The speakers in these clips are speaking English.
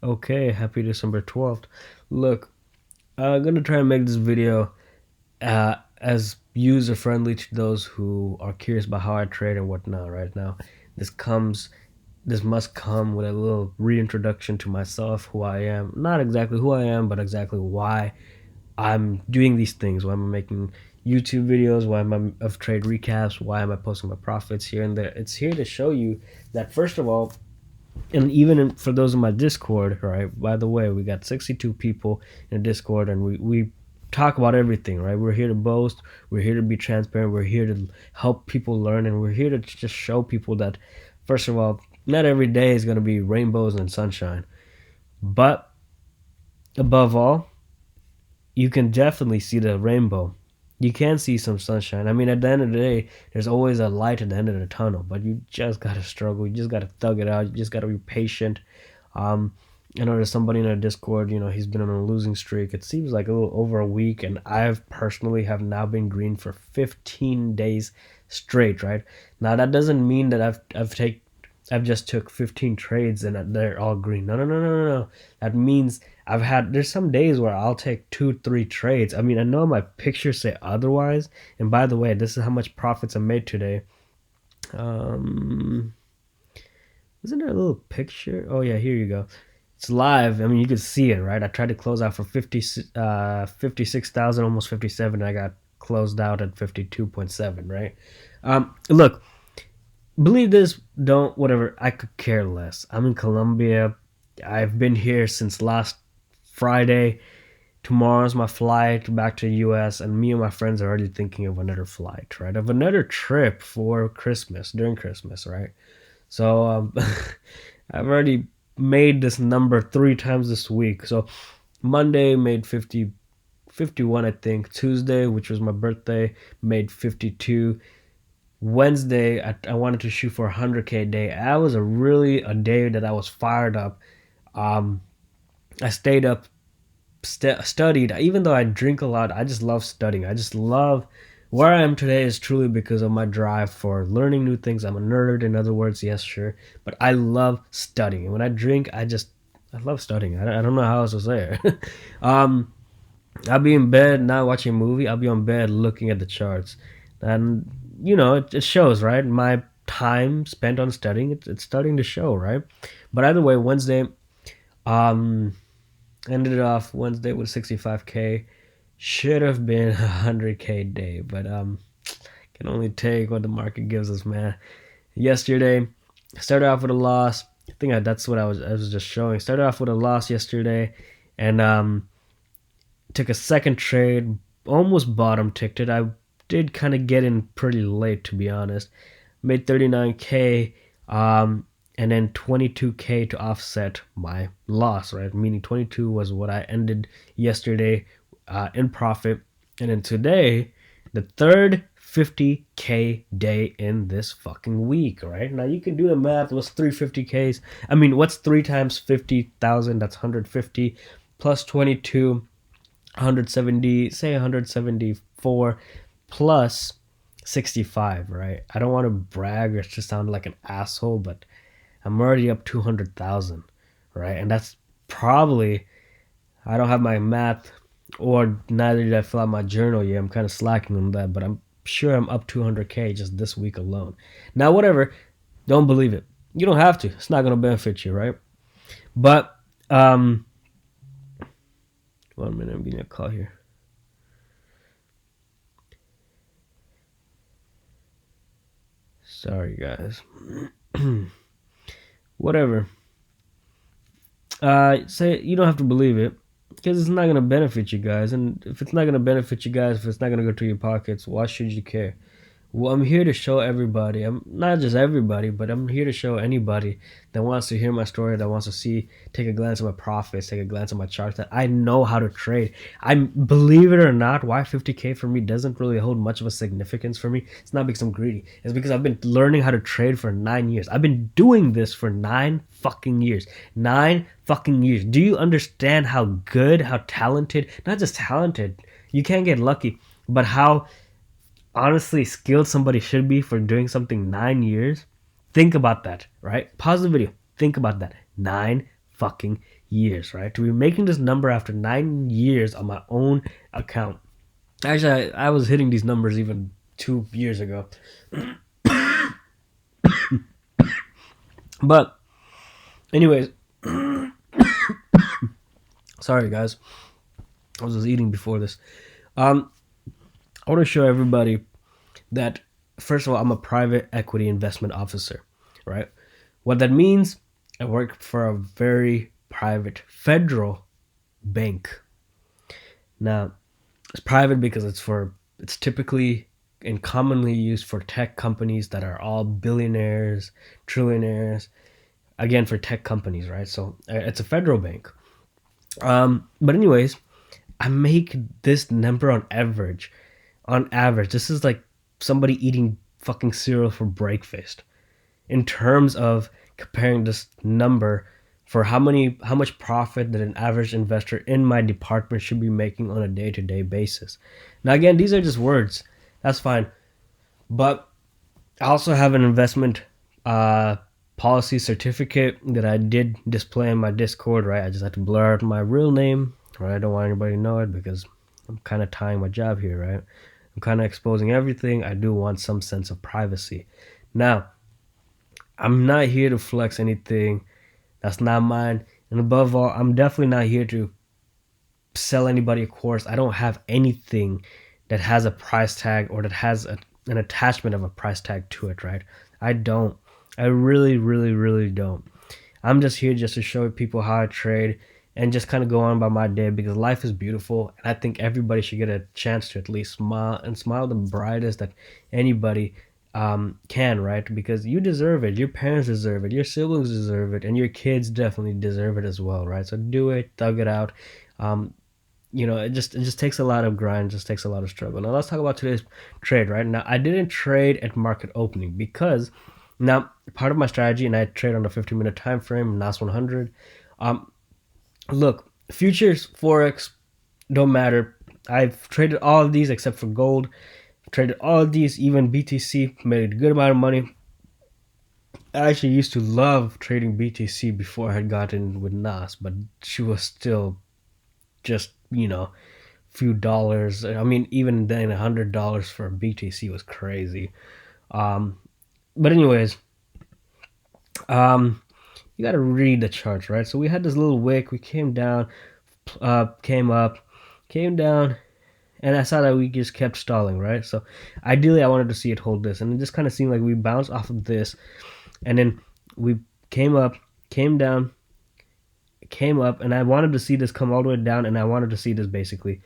Okay, happy December 12th. Look, I'm gonna try and make this video as user friendly to those who are curious about how I trade and whatnot right now. This comes this must come with a little reintroduction to myself, who I am. Not exactly who I am, but exactly why I'm doing these things, why I'm making YouTube videos, why am I of trade recaps, why am I posting my profits here and there. It's here to show you that first of all, and for those in my Discord, right? By the way, we got 62 people in Discord, and we talk about everything, right? We're here to boast, we're here to be transparent, we're here to help people learn, and we're here to just show people that, first of all, not every day is going to be rainbows and sunshine, but above all, you can definitely see the rainbow. You can see some sunshine. I mean, at the end of the day, there's always a light at the end of the tunnel, but you just gotta struggle. You just gotta thug it out. You just gotta be patient. Um, I know there's somebody in our Discord. He's been on a losing streak. It seems like a little over a week, and I've personally have now been green for 15 days straight. Right now, that doesn't mean that I've just took 15 trades and they're all green. No, no, no, no, no. That means there's some days where I'll take 2, 3 trades. I mean, I know my pictures say otherwise. And by the way, this is how much profits I made today. Um, Isn't there a little picture? Oh yeah, here you go. It's live. I mean, you can see it, right? I tried to close out for 56,000, almost 57. And I got closed out at 52.7, right? Look, believe this, don't, whatever. I could care less. I'm in Colombia. I've been here since last Friday. Tomorrow's my flight back to the US, and me and my friends are already thinking of another flight, right? Of another trip for Christmas, during Christmas, right? So I've already made this number 3 times this week. So Monday made 50, 51, I think. Tuesday, which was my birthday, made 52. Wednesday, I wanted to shoot for 100K day. That was a day that I was fired up. I stayed up, studied. Even though I drink a lot, I just love studying. I just love where I am today is truly because of my drive for learning new things. I'm a nerd, in other words, yes, sure. But I love studying. And when I drink, I love studying. I don't know how else to say it. I'll be in bed not watching a movie. I'll be on bed looking at the charts. And, it shows, right? My time spent on studying, it's starting to show, right? But either way, Wednesday, um, ended off Wednesday with 65K. Should have been 100K day, but can only take what the market gives us, man. Yesterday, started off with a loss. I think that's what I was just showing. Started off with a loss yesterday, and took a second trade, almost bottom ticked it. I did kind of get in pretty late, to be honest. Made 39K, and then 22K to offset my loss, right? Meaning 22 was what I ended yesterday in profit. And then today, the third 50K day in this fucking week, right? Now you can do the math. What's 350Ks? I mean, what's 3 times 50,000? That's 150 plus 22, 170, say 174 plus 65, right? I don't want to brag or just sound like an asshole, but I'm already up 200,000, right? And that's probably, I don't have my math, or neither did I fill out my journal yet. I'm kind of slacking on that, but I'm sure I'm up 200K just this week alone. Now, whatever, don't believe it. You don't have to. It's not going to benefit you, right? But, 1 minute, I'm getting a call here. Sorry, guys. Whatever. Say you don't have to believe it because it's not going to benefit you guys. And if it's not going to benefit you guys, if it's not going to go to your pockets, why should you care? Well, I'm here to show everybody. I'm not just everybody, but I'm here to show anybody that wants to hear my story, that wants to take a glance at my profits, take a glance at my charts, that I know how to trade. Believe it or not, why 50K for me doesn't really hold much of a significance for me. It's not because I'm greedy. It's because I've been learning how to trade for 9 years. I've been doing this for 9 fucking years. 9 fucking years. Do you understand how good, how talented, not just talented, you can't get lucky, but how honestly skilled somebody should be for doing something 9 years? Think about that, right? Pause the video. Think about that. 9 fucking years, right? To be making this number after 9 years on my own account. Actually, I was hitting these numbers even 2 years ago. But, anyways, sorry guys, I was just eating before this. I want to show everybody that, first of all, I'm a private equity investment officer, right? What that means, I work for a very private federal bank. Now, it's private because it's typically and commonly used for tech companies that are all billionaires, trillionaires. Again, for tech companies, right? So it's a federal bank. But anyways, I make this number on average. On average, this is like somebody eating fucking cereal for breakfast. In terms of comparing this number for how much profit that an average investor in my department should be making on a day-to-day basis. Now again, these are just words. That's fine. But I also have an investment policy certificate that I did display in my Discord, right? I just had to blur out my real name, right? I don't want anybody to know it because I'm kind of tying my job here, right? I'm kind of exposing everything. I do want some sense of privacy. Now, I'm not here to flex anything that's not mine. And above all, I'm definitely not here to sell anybody a course. I don't have anything that has a price tag or that has an attachment of a price tag to it, right? I don't. I really, really, really don't. I'm just here just to show people how I trade and just kind of go on by my day because life is beautiful. And I think everybody should get a chance to at least smile and smile the brightest that anybody can, right? Because you deserve it. Your parents deserve it. Your siblings deserve it. And your kids definitely deserve it as well, right? So do it. Thug it out. It just takes a lot of grind, just takes a lot of struggle. Now let's talk about today's trade, right? Now I didn't trade at market opening because now part of my strategy, and I trade on a 15-minute time frame, Nas100. Look, futures, forex don't matter. I've traded all of these except for gold. I've traded all of these, even BTC, made a good amount of money. I actually used to love trading BTC before I had gotten with Nas, but she was still just few dollars. I mean, even then, $100 for BTC was crazy. But anyways, you got to read the charts, right? So we had this little wick. We came down, came up, came down, and I saw that we just kept stalling, right? So ideally, I wanted to see it hold this, and it just kind of seemed like we bounced off of this, and then we came up, came down, came up, and I wanted to see this come all the way down, and I wanted to see this basically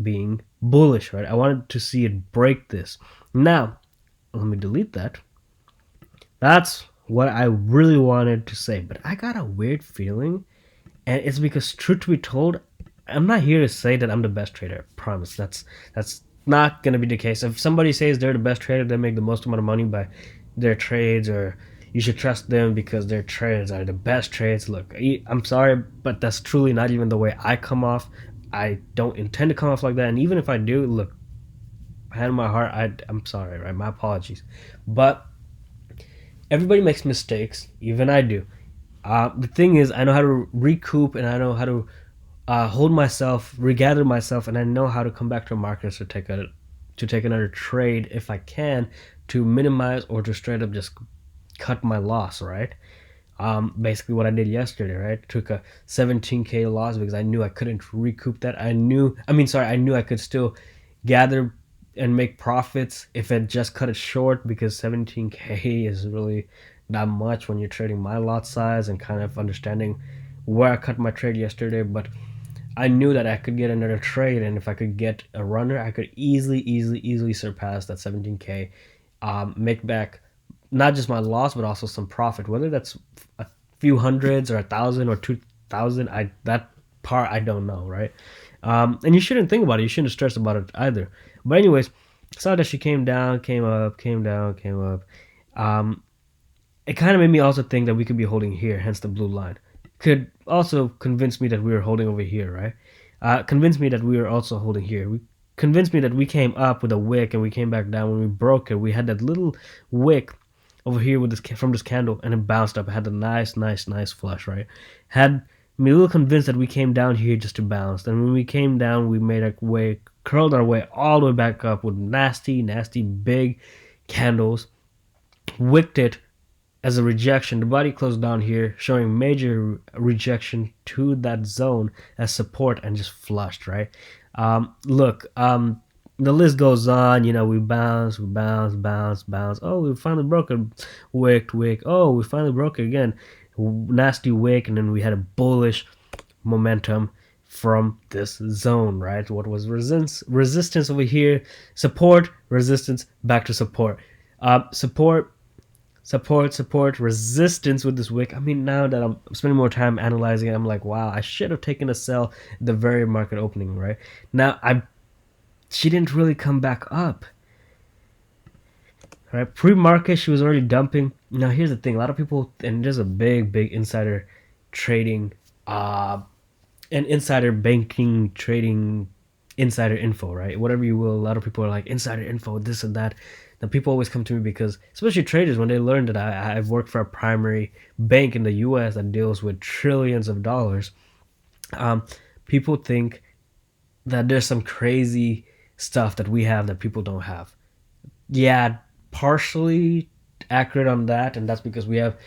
being bullish, right? I wanted to see it break this. Now, let me delete that. That's what I really wanted to say, but I got a weird feeling, and it's because, truth to be told, I'm not here to say that I'm the best trader. I promise. That's not gonna be the case. If somebody says they're the best trader, they make the most amount of money by their trades, or you should trust them because their trades are the best trades. Look, I'm sorry, but that's truly not even the way I come off. I don't intend to come off like that, and even if I do, look, hand on my heart, I'm sorry, right? My apologies, but everybody makes mistakes, even I do. The thing is, I know how to recoup, and I know how to hold myself, regather myself, and I know how to come back to markets to take another trade if I can, to minimize or to straight up just cut my loss, right? Basically what I did yesterday, right? Took a 17K loss because I knew I couldn't recoup that. I knew I could still gather and make profits if I just cut it short, because 17K is really not much when you're trading my lot size and kind of understanding where I cut my trade yesterday. But I knew that I could get another trade, and if I could get a runner, I could easily surpass that 17K, make back not just my loss but also some profit, whether that's a few hundreds or 1,000 or 2,000. That part I don't know, right? And you shouldn't think about it. You shouldn't stress about it either. But anyways, saw that she came down, came up, came down, came up. It kind of made me also think that we could be holding here, hence the blue line. Could also convince me that we were holding over here, right? Convinced me that we were also holding here. Convinced me that we came up with a wick and we came back down. When we broke it, we had that little wick over here with this from this candle, and it bounced up. It had a nice flush, right? Had me a little convinced that we came down here just to bounce. And when we came down, we made our way, curled our way all the way back up with nasty big candles. Wicked it as a rejection. The body closed down here, showing major rejection to that zone as support and just flushed, right? Look, the list goes on. We bounce. Oh, we finally broke a wick. Oh, we finally broke it again. Nasty wick, and then we had a bullish momentum from this zone, right? What was resistance over here? Support, resistance, back to support. Support, resistance with this wick. I mean, now that I'm spending more time analyzing it, I'm like, wow, I should have taken a sell at the very market opening, right? Now, she didn't really come back up, right? Pre-market, she was already dumping. Now, here's the thing: a lot of people, and there's a big insider trading, and insider banking trading, insider info, right? Whatever you will. A lot of people are like insider info, this and that. Now people always come to me because, especially traders, when they learn that I've worked for a primary bank in the U.S. that deals with trillions of dollars, people think that there's some crazy stuff that we have that people don't have. Yeah, partially accurate on that, and that's because we have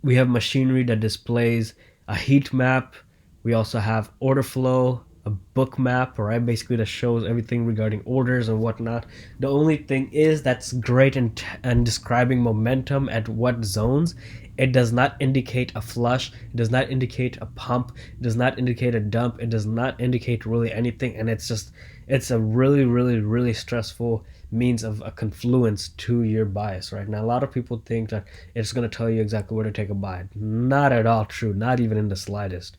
machinery that displays a heat map. We also have order flow, a book map, right? Basically, that shows everything regarding orders and whatnot. The only thing is that's great in describing momentum at what zones. It does not indicate a flush. It does not indicate a pump. It does not indicate a dump. It does not indicate really anything. And it's a really stressful means of a confluence to your bias, right? Now, a lot of people think that it's going to tell you exactly where to take a buy. Not at all true. Not even in the slightest.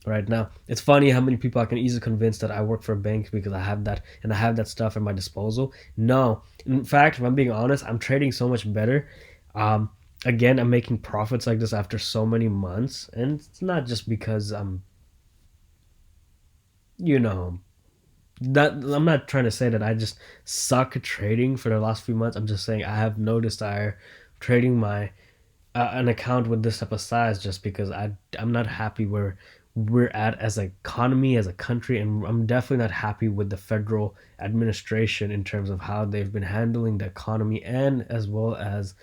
Right now, it's funny how many people I can easily convince that I work for a bank because I have that and I have that stuff at my disposal. No, in fact, if I'm being honest, I'm trading so much better. Again, I'm making profits like this after so many months, and it's not just because you know, that I'm not trying to say that I just suck at trading for the last few months. I'm just saying I have noticed I trading my an account with this type of size just because I'm not happy where we're at as an economy, as a country, and I'm definitely not happy with the federal administration in terms of how they've been handling the economy and as well as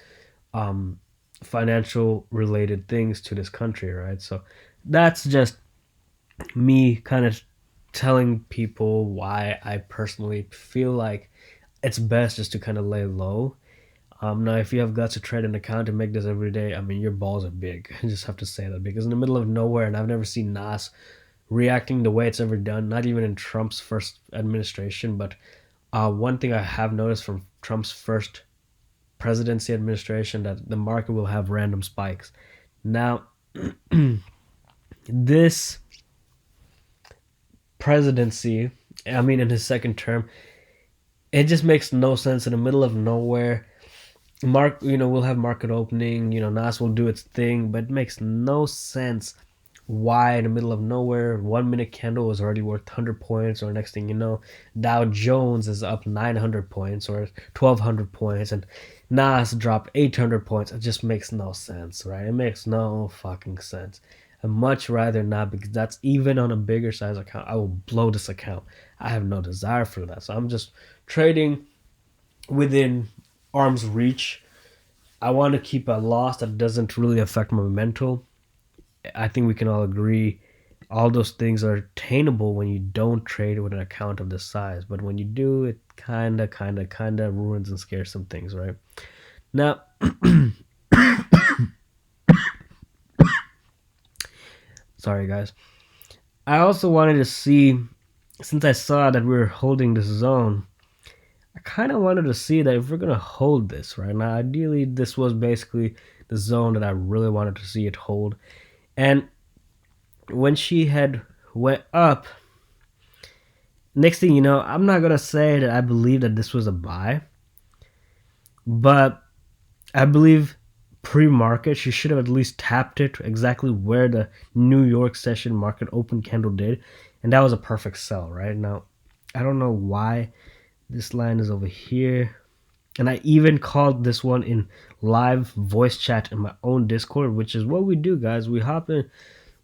um, financial related things to this country, right? So that's just me kind of telling people why I personally feel like it's best just to kind of lay low. Now, if you have guts to trade an account and make this every day, I mean, your balls are big. I just have to say that because in the middle of nowhere, and I've never seen Nas reacting the way it's ever done, not even in Trump's first administration. But one thing I have noticed from Trump's first presidency administration that the market will have random spikes. Now, this presidency, I mean, in his second term, it just makes no sense in the middle of nowhere. We'll have market opening, Nas will do its thing, but it makes no sense why in the middle of nowhere 1 minute candle is already worth 100 points, or next thing you know, Dow Jones is up 900 points or 1200 points, and Nas dropped 800 points. It just makes no sense, right? It makes no fucking sense. I'd much rather not, because that's even on a bigger size account. I will blow this account. I have no desire for that. So I'm just trading within arm's reach. I want to keep a loss that doesn't really affect my mental. I think we can all agree all those things are attainable when you don't trade with an account of this size. But when you do, it kind of ruins and scares some things, right? Now, sorry guys. I also wanted to see, since I saw that we were holding this zone, I kind of wanted to see that if we're going to hold this, right? Now, ideally, this was basically the zone that I really wanted to see it hold. And when she had went up, next thing you know, I'm not going to say that I believe that this was a buy, but I believe pre-market, she should have at least tapped it exactly where the New York session market open candle did. And that was a perfect sell, right? Now, I don't know why this line is over here. And I even called this one in live voice chat in my own Discord, which is what we do, guys. We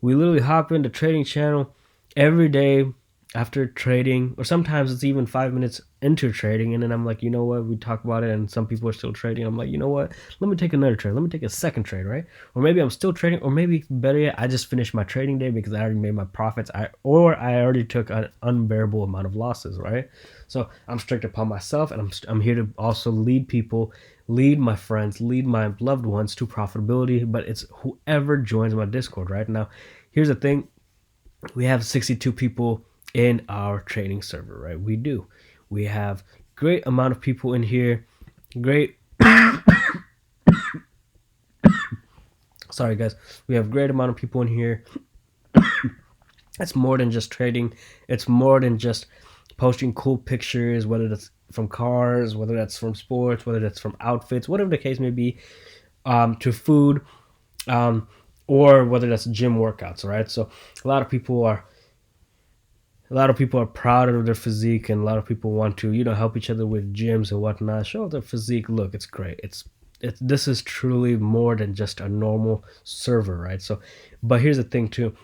literally hop in the trading channel every day after trading, or sometimes it's even 5 minutes into trading, and then I'm like, you know what, we talk about it, and some people are still trading. I'm like, you know what, let me take another trade, let me take a second trade, right? Or maybe I'm still trading, or maybe better yet, I just finished my trading day because I already made my profits, or I already took an unbearable amount of losses, right? So I'm strict upon myself, and I'm here to also lead people, lead my friends, lead my loved ones to profitability. But it's whoever joins my Discord, right? Now here's the thing, we have 62 people in our trading server, right? We have great amount of people in here. Great Sorry guys. We have great amount of people in here. It's more than just trading. It's more than just posting cool pictures, whether that's from cars, whether that's from sports, whether that's from outfits, whatever the case may be, to food, um, or whether that's gym workouts, right? So a lot of people are a lot of people are proud of their physique, and a lot of people want to, help each other with gyms and whatnot, show their physique. Look, it's great. It's this is truly more than just a normal server, right? So, but here's the thing too,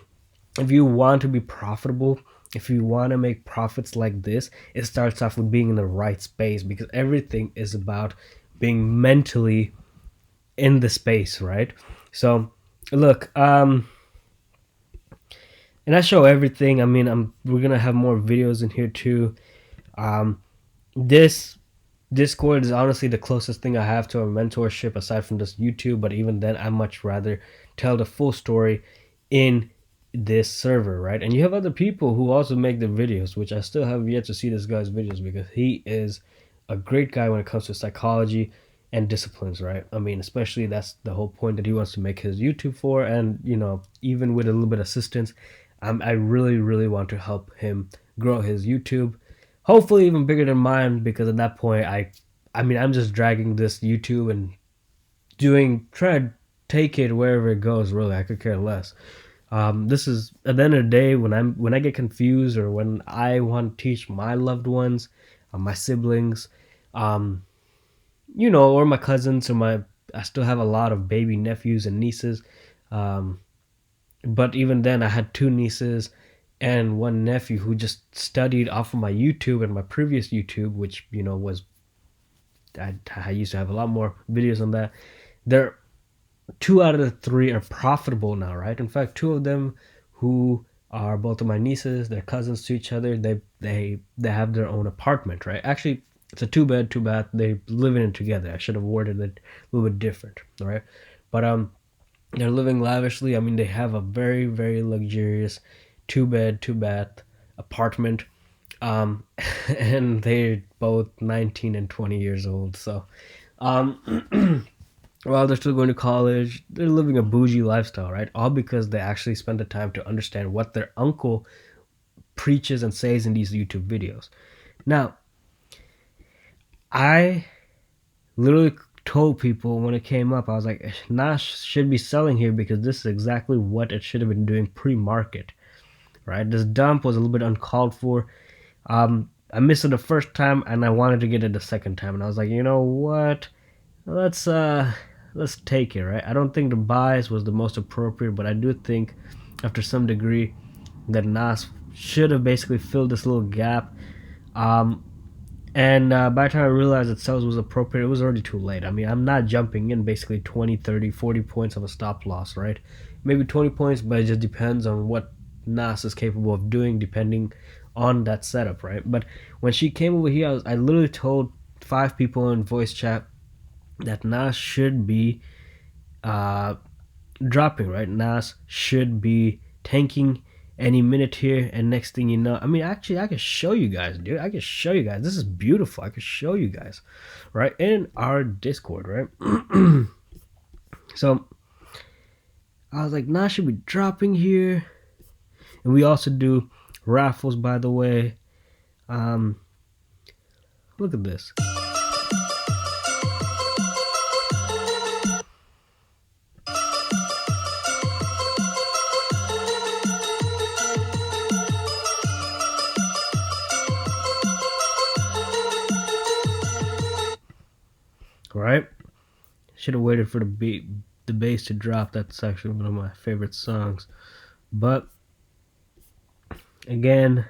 if you want to be profitable, if you want to make profits like this, it starts off with being in the right space, because everything is about being mentally in the space, right? So look, and I show everything. I mean, we're gonna have more videos in here too. This Discord is honestly the closest thing I have to a mentorship aside from just YouTube, but even then, I much rather tell the full story in this server, right? And you have other people who also make the videos, which I still have yet to see this guy's videos, because he is a great guy when it comes to psychology and disciplines, right? I mean, especially that's the whole point that he wants to make his YouTube for, and even with a little bit of assistance, I really, really want to help him grow his YouTube, hopefully even bigger than mine, because at that point, I mean, I'm just dragging this YouTube and trying to take it wherever it goes. Really, I could care less. This is at the end of the day, when I get confused, or when I want to teach my loved ones, my siblings, or my cousins, I still have a lot of baby nephews and nieces. Um, but even then, I had two nieces and one nephew who just studied off of my YouTube and my previous YouTube, which was I used to have a lot more videos on that. They're 2 out of the 3 are profitable now, right? In fact, 2 of them, who are both of my nieces, they're cousins to each other. They have their own apartment, right? Actually, it's a 2 bed, 2 bath. They live in it together. I should have worded it a little bit different, right? But they're living lavishly. I mean, they have a very, very luxurious 2 bed, 2 bath apartment. And they're both 19 and 20 years old. So, while they're still going to college, they're living a bougie lifestyle, right? All because they actually spend the time to understand what their uncle preaches and says in these YouTube videos. Now, I literally told people when it came up, I was like, Nas should be selling here, because this is exactly what it should have been doing pre-market, right? This dump was a little bit uncalled for. I missed it the first time, and I wanted to get it the second time, and I was like, you know what? Let's take it, right? I don't think the bias was the most appropriate, but I do think, after some degree, that Nas should have basically filled this little gap. And by the time I realized that sales was appropriate, it was already too late. I mean, I'm not jumping in basically 20, 30, 40 points of a stop loss, right? Maybe 20 points, but it just depends on what Nas is capable of doing, depending on that setup, right? But when she came over here, I literally told 5 people in voice chat that Nas should be dropping, right? Nas should be tanking any minute here, and next thing you know, I mean, actually, I can show you guys, dude. I can show you guys. This is beautiful. I can show you guys, right, in our Discord, right? So I was like, Nas should be dropping here, and we also do raffles, by the way. Look at this. Should have waited for the bass to drop. That's actually one of my favorite songs. But again,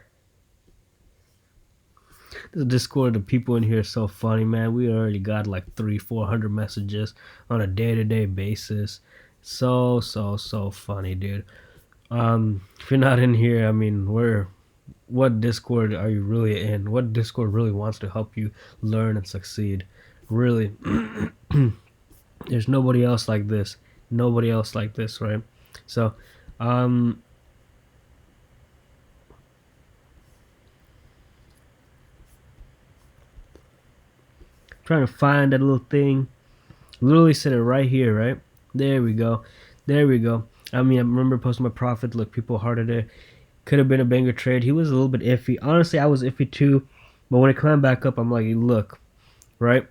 this Discord, the people in here are so funny, man. We already got like 300-400 messages on a day-to-day basis. So funny, dude. If you're not in here, I mean, what Discord are you really in? What Discord really wants to help you learn and succeed? Really, there's nobody else like this. Nobody else like this, right? So, trying to find that little thing. Literally said it right here, right? There we go. There we go. I mean, I remember posting my profit. Look, people hearted it. Could have been a banger trade. He was a little bit iffy. Honestly, I was iffy too. But when it climbed back up, I'm like, look, right?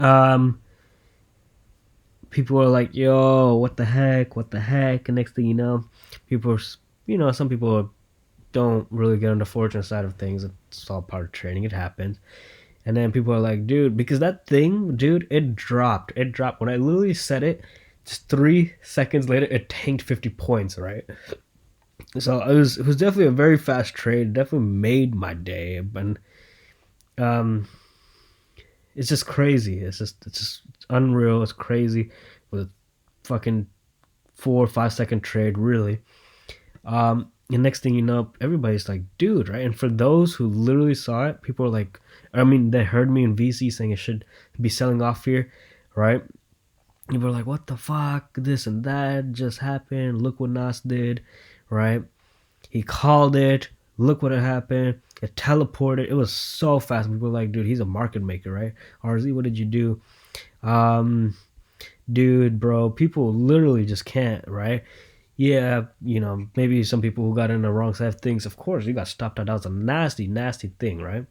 um, people are like, yo, what the heck? What the heck? And next thing you know, people are, some people don't really get on the fortunate side of things. It's all part of trading. It happens. And then people are like, dude, because that thing, dude, it dropped. It dropped. When I literally said it, just 3 seconds later, it tanked 50 points, right? So it was definitely a very fast trade. It definitely made my day. And it's just crazy. It's just unreal. It's crazy with a fucking 4 or 5 second trade, really. And next thing you know, everybody's like, dude, right? And for those who literally saw it, people are like, I mean, they heard me in VC saying it should be selling off here, right? People are like, what the fuck? This and that just happened. Look what Nas did, right? He called it. Look what happened. It teleported. It was so fast. People were like, dude, he's a market maker, right? RZ, what did you do? Dude, bro, people literally just can't, right? Yeah, maybe some people who got in the wrong side of things, of course, you got stopped out. That was a nasty thing, right?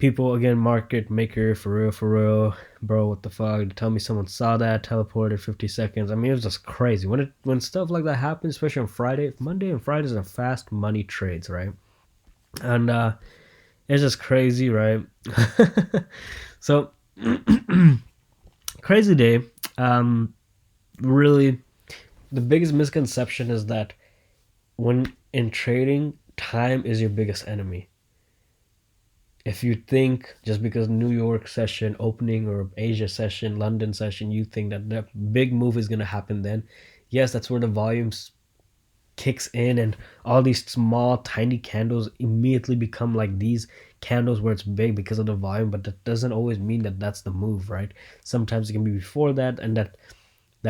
People, again, market maker, for real, bro, what the fuck? Tell me someone saw that, teleported 50 seconds. I mean, it was just crazy. When stuff like that happens, especially on Friday, Monday and Fridays are fast money trades, right? And it's just crazy, right? So, crazy day. Really, the biggest misconception is that when in trading, time is your biggest enemy. If you think just because New York session opening or Asia session, London session, you think that the big move is going to happen then, yes, that's where the volumes kicks in and all these small tiny candles immediately become like these candles where it's big because of the volume, but that doesn't always mean that that's the move, right? Sometimes it can be before that, and that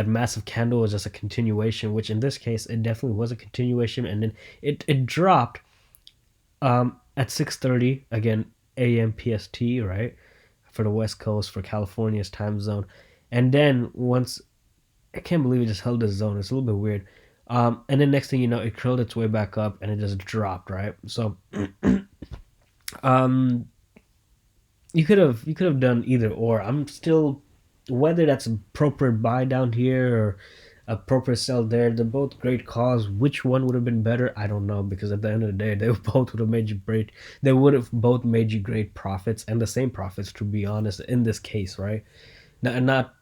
massive candle is just a continuation, which in this case it definitely was a continuation, and then it dropped at 6:30 again AM PST, right, for the West Coast, for California's time zone. And then once, I can't believe it just held this zone. It's a little bit weird. And then next thing you know, it curled its way back up and it just dropped, right? So you could have done either or. I'm still, whether that's appropriate buy down here or appropriate sell there, they're both great calls. Which one would have been better? I don't know, because at the end of the day, they both would have made you great. They would have both made you great profits, and the same profits, to be honest, in this case, right? Not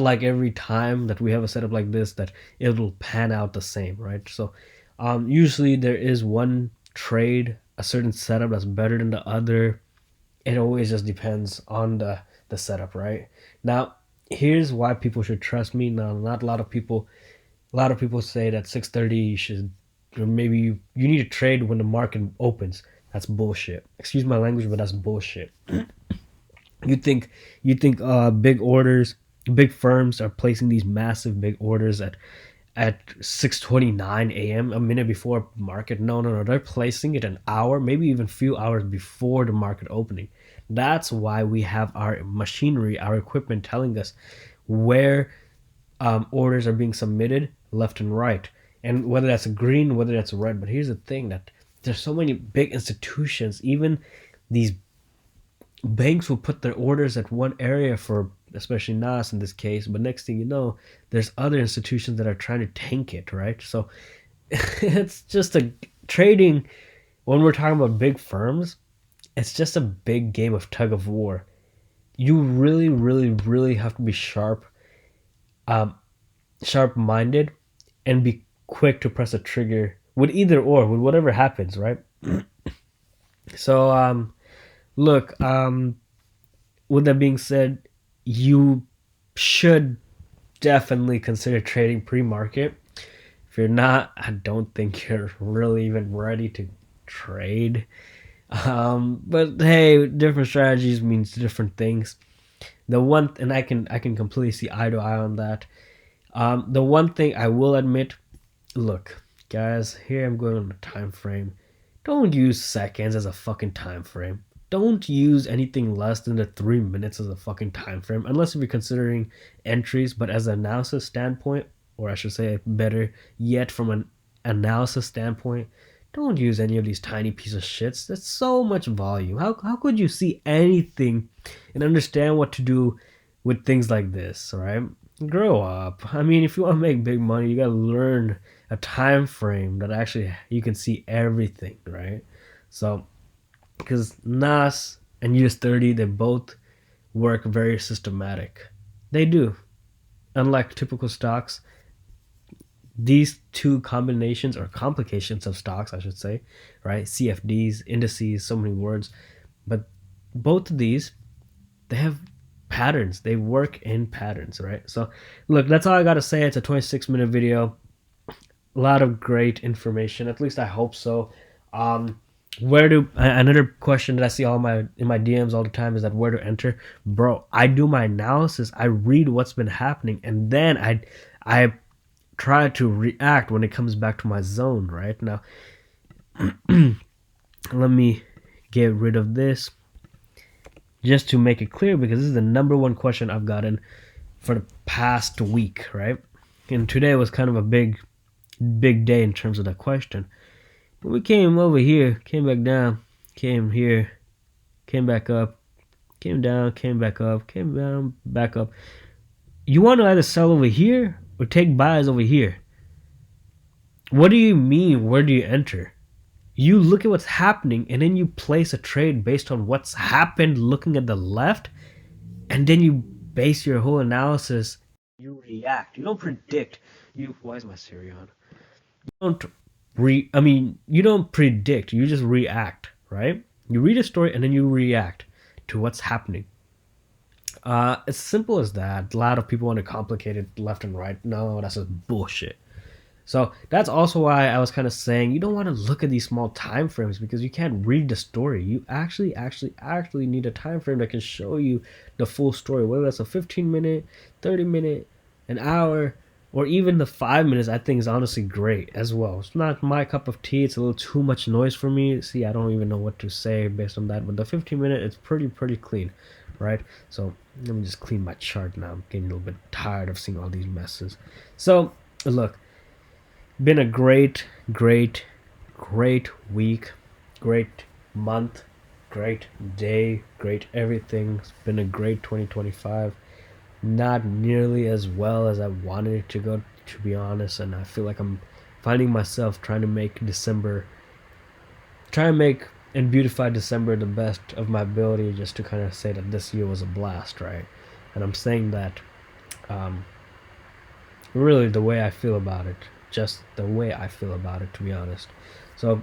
like every time that we have a setup like this that it'll pan out the same, right? So usually there is one trade, a certain setup that's better than the other. It always just depends on the setup, right? Now, here's why people should trust me. Now, not a lot of people say that 6:30 you should, or maybe you need to trade when the market opens. That's bullshit. Excuse my language, but that's bullshit. You think big orders, big firms are placing these massive big orders at 6:29 a.m., a minute before market? No. They're placing it an hour, maybe even a few hours before the market opening. That's why we have our machinery, our equipment telling us where orders are being submitted left and right, and whether that's a green, whether that's a red. But here's the thing, that there's so many big institutions, even these banks will put their orders at one area for, especially Nas in this case, but next thing you know, there's other institutions that are trying to tank it, right? So it's just a trading. When we're talking about big firms, it's just a big game of tug of war. You really, really, really have to be um, sharp minded, and be quick to press a trigger with either or, with whatever happens, right? So, look, with that being said, you should definitely consider trading pre-market. If you're not, I don't think you're really even ready to trade. But hey, different strategies means different things. The one, and I can completely see eye to eye on that. The one thing I will admit, look, guys, here I'm going on a time frame. Don't use seconds as a fucking time frame. Don't use anything less than the 3 minutes as a fucking time frame, unless if you're considering entries. But as an analysis standpoint, or I should say, better yet, from an analysis standpoint, don't use any of these tiny piece of shits. That's so much volume. How could you see anything and understand what to do with things like this, right? Grow up. I mean, if you want to make big money, you gotta learn a time frame that actually you can see everything, right? So, because Nas and US30, they both work very systematic. They do. Unlike typical stocks, these two combinations or complications of stocks, I should say, right? CFDs, indices, so many words, but both of these, they have patterns. They work in patterns, right? So, look, that's all I got to say. It's a 26-minute video. A lot of great information. At least I hope so. Where do another question that I see all my in my DMs all the time is that where to enter, bro? I do my analysis. I read what's been happening, and then I try to react when it comes back to my zone. Right now, let me get rid of this just to make it clear, because this is the number one question I've gotten for the past week, right? And today was kind of a big day in terms of that question. We came over here, came back down, came here, came back up, came down, came back up, came down, back up. You want to either sell over here or take buys over here. What do you mean? Where do you enter? You look at what's happening and then you place a trade based on what's happened looking at the left, and then you base your whole analysis. You react. You don't predict. Why is my Siri on? Don't you don't predict, you just react, right? You read a story and then you react to what's happening. It's simple as that. A lot of people want to complicate it left and right. No, that's just bullshit. So that's also why I was kind of saying you don't want to look at these small time frames, because you can't read the story. You actually need a time frame that can show you the full story, whether that's a 15-minute, 30-minute, an hour, or even the 5 minutes. I think is honestly great as well. It's not my cup of tea. It's a little too much noise for me. See, I don't even know what to say based on that. But the 15-minute, it's pretty clean, right? So let me just clean my chart now. I'm getting a little bit tired of seeing all these messes. So look, been a great week, great month, great day, great everything. It's been a great 2025. Not nearly as well as I wanted it to go, to be honest, and I feel like I'm finding myself trying to make and beautify December the best of my ability, just to kind of say that this year was a blast, right? And I'm saying that really the way I feel about it, just the way I feel about it, to be honest. So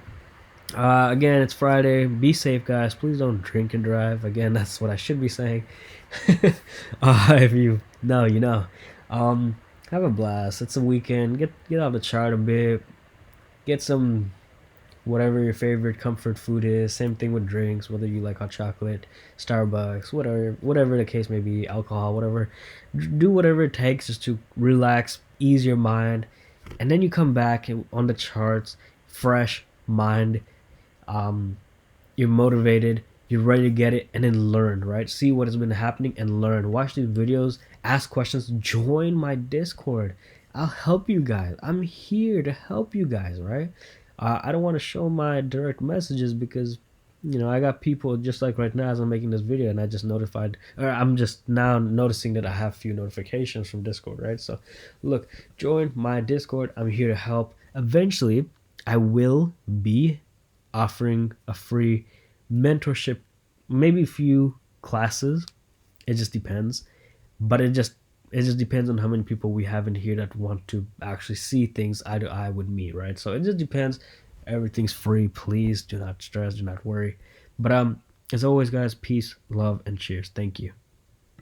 again, it's Friday. Be safe, guys. Please don't drink and drive. Again, that's what I should be saying. If you know, you know. Have a blast. It's a weekend. Get out of the chart a bit. Get some whatever your favorite comfort food is. Same thing with drinks, whether you like hot chocolate, Starbucks, whatever the case may be, alcohol, whatever. Do whatever it takes just to relax, ease your mind, and then you come back on the charts, fresh mind. You're motivated, you're ready to get it, and then learn, right? See what has been happening and learn. Watch these videos, ask questions, join my Discord. I'll help you guys. I'm here to help you guys, right? I don't want to show my direct messages because, I got people just like right now as I'm making this video, and I'm just now noticing that I have few notifications from Discord, right? So look, join my Discord. I'm here to help. Eventually, I will be offering a free mentorship, maybe a few classes. It just depends, but it just depends on how many people we have in here that want to actually see things eye to eye with me, right? So it just depends. Everything's free. Please do not stress, do not worry. But as always, guys, peace, love, and cheers. Thank you.